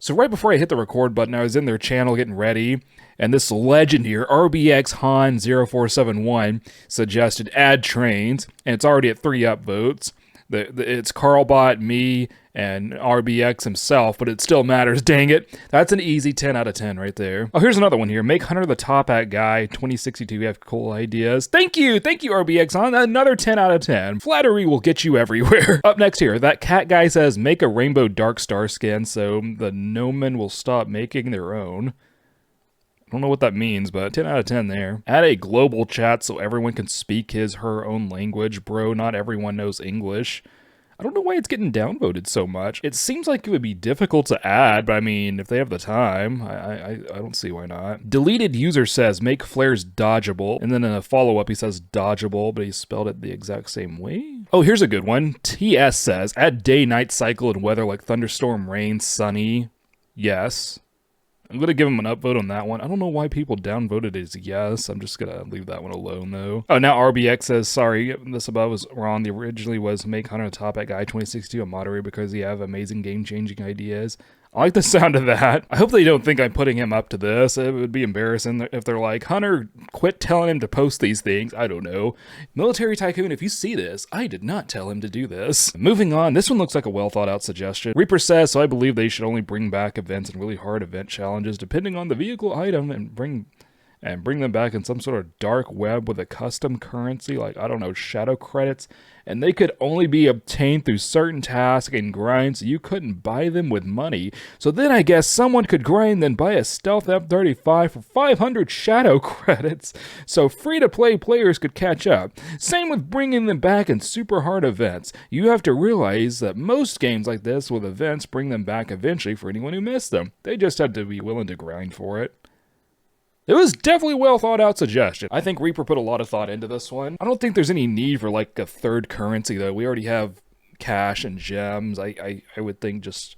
So right before I hit the record button, I was in their channel getting ready, and this legend here, RBX Han 0471, suggested add trains, and it's already at 3 upvotes. It's Carlbot, me, and RBX himself, but it still matters, dang it. That's an easy 10 out of 10 right there. Oh, here's another one here. Make Hunter the top hat guy, 2062. We have cool ideas. Thank you, RBX on another 10 out of 10. Flattery will get you everywhere. Up next here, that cat guy says, make a rainbow dark star skin so the Nomen will stop making their own. I don't know what that means, but 10 out of 10 there. Add a global chat so everyone can speak her own language. Bro, not everyone knows English. I don't know why it's getting downvoted so much. It seems like it would be difficult to add, but I mean, if they have the time, I don't see why not. Deleted user says, make flares dodgeable. And then in a follow-up, he says dodgeable, but he spelled it the exact same way. Oh, here's a good one. TS says, add day-night cycle and weather like thunderstorm, rain, sunny. Yes. I'm going to give him an upvote on that one. I don't know why people downvoted it as yes. I'm just going to leave that one alone, though. Oh, now RBX says, sorry, this above was wrong. The originally was make Hunter the top at guy 2062 a moderator because he have amazing game-changing ideas. I like the sound of that. I hope they don't think I'm putting him up to this. It would be embarrassing if they're like, Hunter, quit telling him to post these things. I don't know. Military Tycoon, if you see this, I did not tell him to do this. Moving on, this one looks like a well-thought-out suggestion. Reaper says, so I believe they should only bring back events and really hard event challenges depending on the vehicle item and bring them back in some sort of dark web with a custom currency like, I don't know, shadow credits, and they could only be obtained through certain tasks and grinds, so you couldn't buy them with money. So then I guess someone could grind then buy a stealth F-35 for 500 shadow credits, so free-to-play players could catch up. Same with bringing them back in super hard events. You have to realize that most games like this with events bring them back eventually for anyone who missed them. They just have to be willing to grind for it. It was definitely a well thought out suggestion. I think Reaper put a lot of thought into this one. I don't think there's any need for like a third currency though. We already have cash and gems. I would think just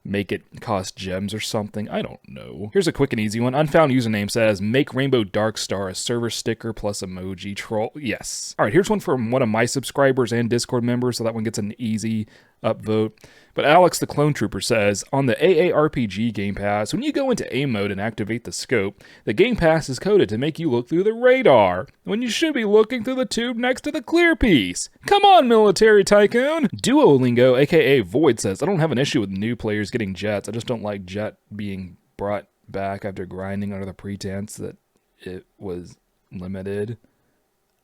make it cost gems or something. I don't know. Here's a quick and easy one. Unfound username says, make Rainbow Dark Star a server sticker plus emoji troll. Yes. All right, here's one from one of my subscribers and Discord members, so that one gets an easy upvote. But Alex the Clone Trooper says, on the AARPG Game Pass, when you go into A mode and activate the scope, the Game Pass is coded to make you look through the radar, when you should be looking through the tube next to the clear piece. Come on, Military Tycoon! Duolingo, aka Void, says, I don't have an issue with new players getting jets, I just don't like jet being brought back after grinding under the pretense that it was limited.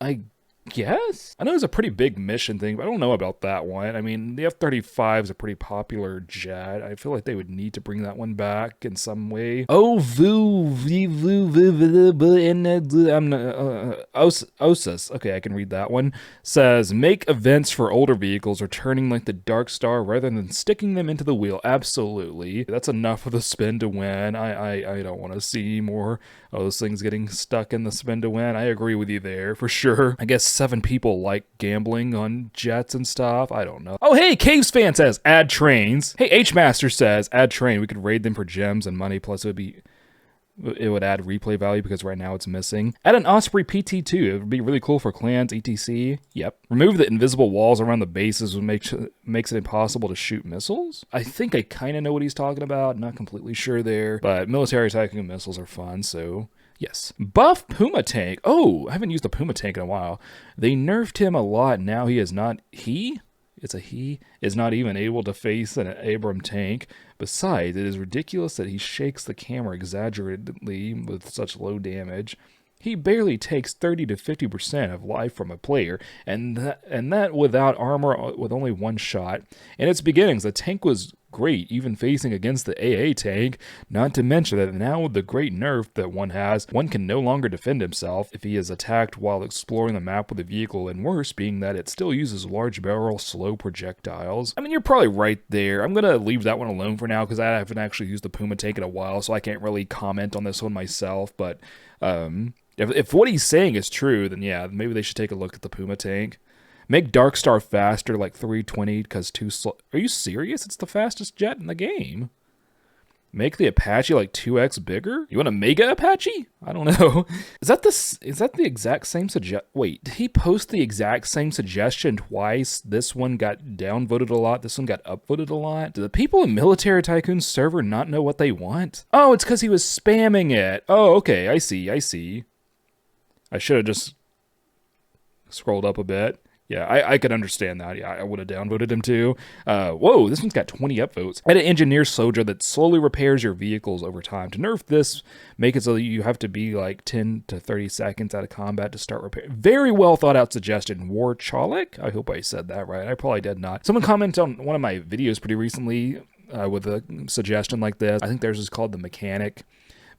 I guess? I know it's a pretty big mission thing, but I don't know about that one. I mean, the F-35 is a pretty popular jet. I feel like they would need to bring that one back in some way. Osus, okay, I can read that one, says, make events for older vehicles returning like the Dark Star rather than sticking them into the wheel. Absolutely. That's enough of the spin to win. I don't want to see more of those things getting stuck in the spin to win. I agree with you there, for sure. I guess 7 people like gambling on jets and stuff. I don't know. Oh, hey, Caves Fan says, add trains. Hey, H-Master says, add train. We could raid them for gems and money, plus it would add replay value because right now it's missing. Add an Osprey PT2. It would be really cool for clans, etc. Yep. Remove the invisible walls around the bases, which makes it impossible to shoot missiles. I think I kind of know what he's talking about. Not completely sure there, but Military Tycoon missiles are fun, so yes. Buff Puma Tank. Oh, I haven't used the Puma Tank in a while. They nerfed him a lot. Now he is not... It's a he is not even able to face an Abram tank. Besides, it is ridiculous that he shakes the camera exaggeratedly with such low damage. He barely takes 30 to 50% of life from a player, and that without armor with only one shot. In its beginnings, the tank was great, even facing against the AA tank, not to mention that now with the great nerf that one has, one can no longer defend himself if he is attacked while exploring the map with a vehicle, and worse being that it still uses large barrel slow projectiles. I mean, you're probably right there. I'm gonna leave that one alone for now because I haven't actually used the Puma tank in a while, so I can't really comment on this one myself, but if what he's saying is true, then yeah, maybe they should take a look at the Puma tank. Make Dark Star faster, like 320, because too slow. Are you serious? It's the fastest jet in the game. Make the Apache like 2x bigger? You want a Mega Apache? I don't know. Is that the exact same Wait, did he post the exact same suggestion twice? This one got downvoted a lot. This one got upvoted a lot. Do the people in Military Tycoon server not know what they want? Oh, it's because he was spamming it. Oh, okay. I see. I should have just scrolled up a bit. Yeah, I could understand that. Yeah, I would have downvoted him too. Whoa, this one's got 20 upvotes. Add an engineer soldier that slowly repairs your vehicles over time. To nerf this, make it so that you have to be like 10 to 30 seconds out of combat to start repair. Very well thought out suggestion. Warcholic? I hope I said that right. I probably did not. Someone commented on one of my videos pretty recently with a suggestion like this. I think theirs is called The Mechanic.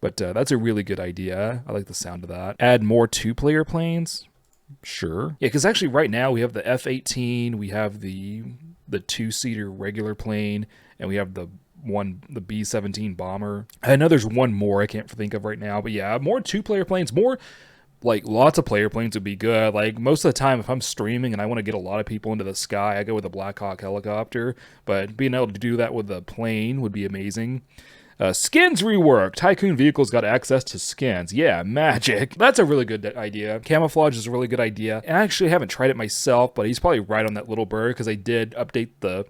But that's a really good idea. I like the sound of that. Add more 2-player planes. Sure. Yeah, because actually right now we have the F-18, we have the 2-seater regular plane, and we have the B-17 bomber. I know there's one more I can't think of right now, but yeah, more 2-player planes, more like lots of player planes would be good. Like most of the time if I'm streaming and I want to get a lot of people into the sky, I go with a Black Hawk helicopter, but being able to do that with a plane would be amazing. Skins rework. Tycoon vehicles got access to skins. Yeah, magic. That's a really good idea. Camouflage is a really good idea. And I actually haven't tried it myself, but he's probably right on that little bird because I did update the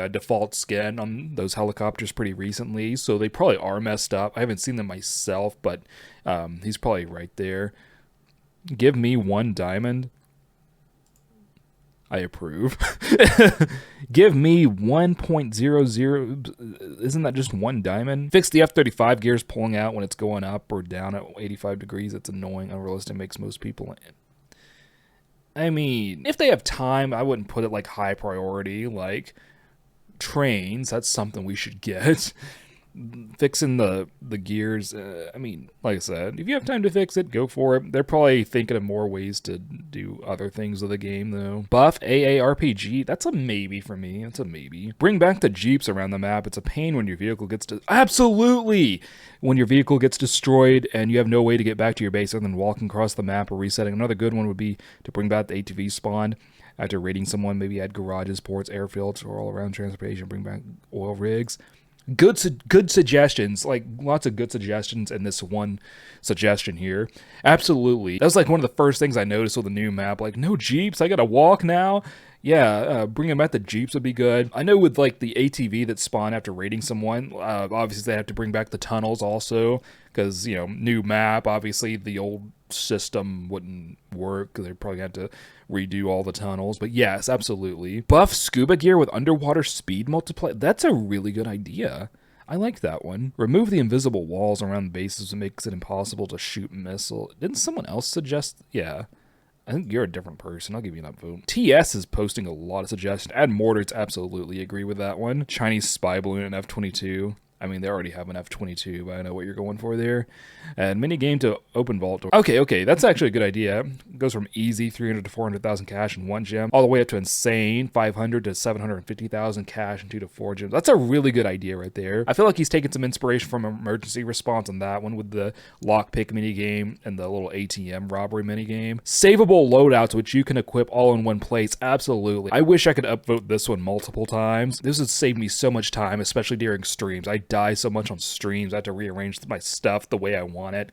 default skin on those helicopters pretty recently, so they probably are messed up. I haven't seen them myself, but he's probably right there. Give me 1 diamond. I approve. Give me 1.00. Isn't that just 1 diamond? Fix the F-35 gears pulling out when it's going up or down at 85 degrees. It's annoying, unrealistic, makes most people. I mean, if they have time, I wouldn't put it like high priority. Like trains, that's something we should get. Fixing the gears, I mean, like I said, if you have time to fix it, go for it. They're probably thinking of more ways to do other things with the game, though. Buff AARPG, that's a maybe for me. That's a maybe. Bring back the jeeps around the map. It's a pain when your vehicle gets absolutely! When your vehicle gets destroyed and you have no way to get back to your base other than walking across the map or resetting. Another good one would be to bring back the ATV spawn. After raiding someone, maybe add garages, ports, airfields, or all around transportation. Bring back oil rigs. Good suggestions, like lots of good suggestions in this one suggestion here. Absolutely. That was like one of the first things I noticed with the new map. Like, no jeeps, I gotta walk now? Yeah, bringing back the jeeps would be good. I know with like the ATV that spawn after raiding someone, obviously they have to bring back the tunnels also, because, you know, new map, obviously the old system wouldn't work, because they probably had to redo all the tunnels. But yes, absolutely. Buff scuba gear with underwater speed multiplier. That's a really good idea. I like that one. Remove the invisible walls around the bases that makes it impossible to shoot missile. Didn't someone else suggest? Yeah. I think you're a different person. I'll give you that vote. TS is posting a lot of suggestions. Add mortars, absolutely agree with that one. Chinese spy balloon and F-22. I mean, they already have an F-22, but I know what you're going for there. And mini game to open vault. Okay, that's actually a good idea. It goes from easy 300 to 400,000 cash in 1 gem, all the way up to insane 500 to 750,000 cash in 2 to 4 gems. That's a really good idea right there. I feel like he's taking some inspiration from emergency response on that one with the lockpick mini game and the little ATM robbery mini game. Savable loadouts, which you can equip all in one place. Absolutely. I wish I could upvote this one multiple times. This would save me so much time, especially during streams. I die so much on streams. I have to rearrange my stuff the way I want it.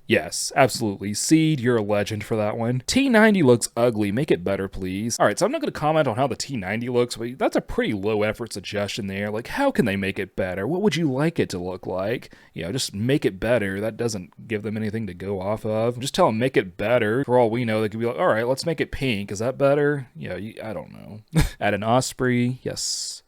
Yes, absolutely. Seed, you're a legend for that one. T90 looks ugly. Make it better, please. All right, so I'm not going to comment on how the T90 looks, but that's a pretty low effort suggestion there. Like, how can they make it better? What would you like it to look like? You know, just make it better. That doesn't give them anything to go off of. Just tell them make it better. For all we know, they could be like, all right, let's make it pink. Is that better? Yeah, I don't know. Add an Osprey. Yes.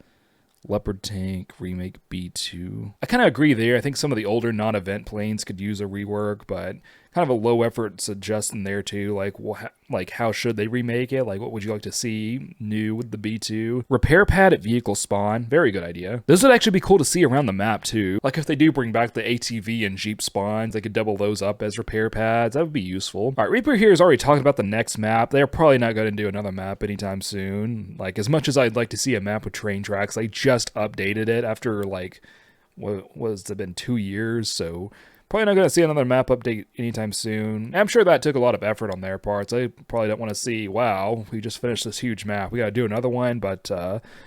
Leopard tank, remake B2. I kind of agree there. I think some of the older non-event planes could use a rework, but kind of a low effort suggestion there too. Like, well, like how should they remake it? Like, what would you like to see new with the B2? Repair pad at vehicle spawn. Very good idea. This would actually be cool to see around the map too. Like if they do bring back the ATV and Jeep spawns, they could double those up as repair pads. That would be useful. All right, Reaper here is already talking about the next map. They're probably not going to do another map anytime soon. Like, as much as I'd like to see a map with train tracks, I just updated it after like, what has it been, 2 years? So Probably not going to see another map update anytime soon. I'm sure that took a lot of effort on their parts. They probably don't want to see, wow, we just finished this huge map. We got to do another one. But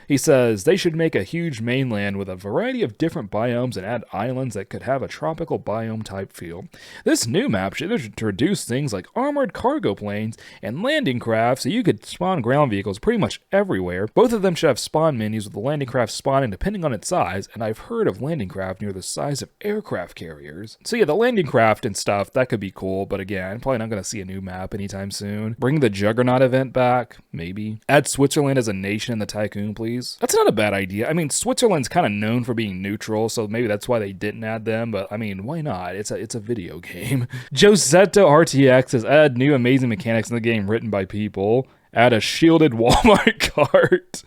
he says they should make a huge mainland with a variety of different biomes and add islands that could have a tropical biome type feel. This new map should introduce things like armored cargo planes and landing craft so you could spawn ground vehicles pretty much everywhere. Both of them should have spawn menus with the landing craft spawning depending on its size, and I've heard of landing craft near the size of aircraft carriers. So yeah, the landing craft and stuff, that could be cool, but again, probably not going to see a new map anytime soon. Bring the Juggernaut event back, maybe. Add Switzerland as a nation in the Tycoon, please. That's not a bad idea. I mean, Switzerland's kind of known for being neutral, so maybe that's why they didn't add them, but I mean, why not? It's a video game. Josetto RTX says, add new amazing mechanics in the game written by people. Add a shielded Walmart cart.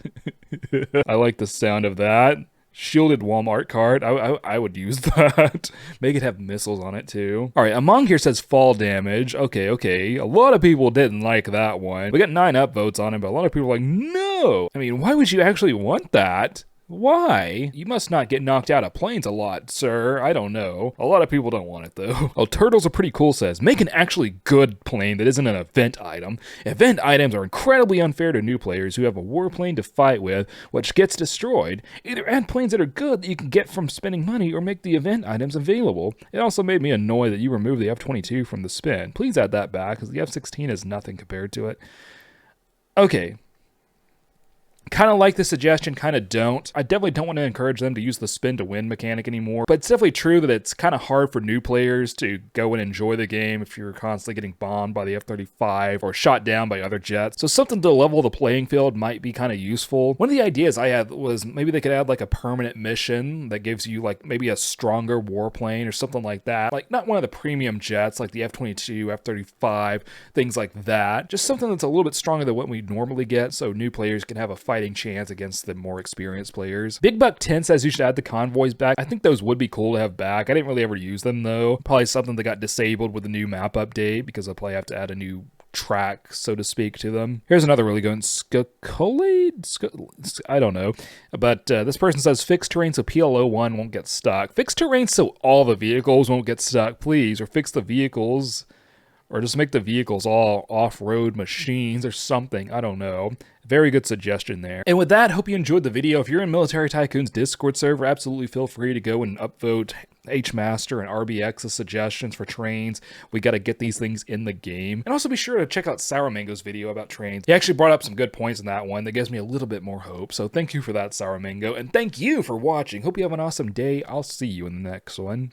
I like the sound of that. Shielded Walmart cart. I would use that. Make it have missiles on it too. All right, Among here says fall damage. Okay. A lot of people didn't like that one. We got 9 upvotes on it, but a lot of people are like, no. I mean, why would you actually want that? Why? You must not get knocked out of planes a lot, sir. I don't know. A lot of people don't want it, though. Oh, Turtles are pretty cool says, make an actually good plane that isn't an event item. Event items are incredibly unfair to new players who have a warplane to fight with, which gets destroyed. Either add planes that are good that you can get from spending money or make the event items available. It also made me annoyed that you removed the F-22 from the spin. Please add that back, because the F-16 is nothing compared to it. Okay. Kind of like the suggestion, kind of don't. I definitely don't want to encourage them to use the spin to win mechanic anymore, but it's definitely true that it's kind of hard for new players to go and enjoy the game if you're constantly getting bombed by the F-35 or shot down by other jets. So something to level the playing field might be kind of useful. One of the ideas I had was maybe they could add like a permanent mission that gives you like maybe a stronger warplane or something like that. Like not one of the premium jets like the F-22, F-35, things like that. Just something that's a little bit stronger than what we normally get so new players can have a fighting chance against the more experienced players. Big Buck 10 says you should add the convoys back. I think those would be cool to have back. I didn't really ever use them though. Probably something that got disabled with the new map update because I'll probably have to add a new track, so to speak, to them. Here's another really good one. Skakolade? I don't know. But this person says fix terrain so PL01 won't get stuck. Fix terrain so all the vehicles won't get stuck, please. Or fix the vehicles. Or just make the vehicles all off-road machines or something. I don't know. Very good suggestion there. And with that, hope you enjoyed the video. If you're in Military Tycoon's Discord server, absolutely feel free to go and upvote H-Master and RBX as suggestions for trains. We got to get these things in the game. And also be sure to check out Sour Mango's video about trains. He actually brought up some good points in that one that gives me a little bit more hope. So thank you for that, Sour Mango. And thank you for watching. Hope you have an awesome day. I'll see you in the next one.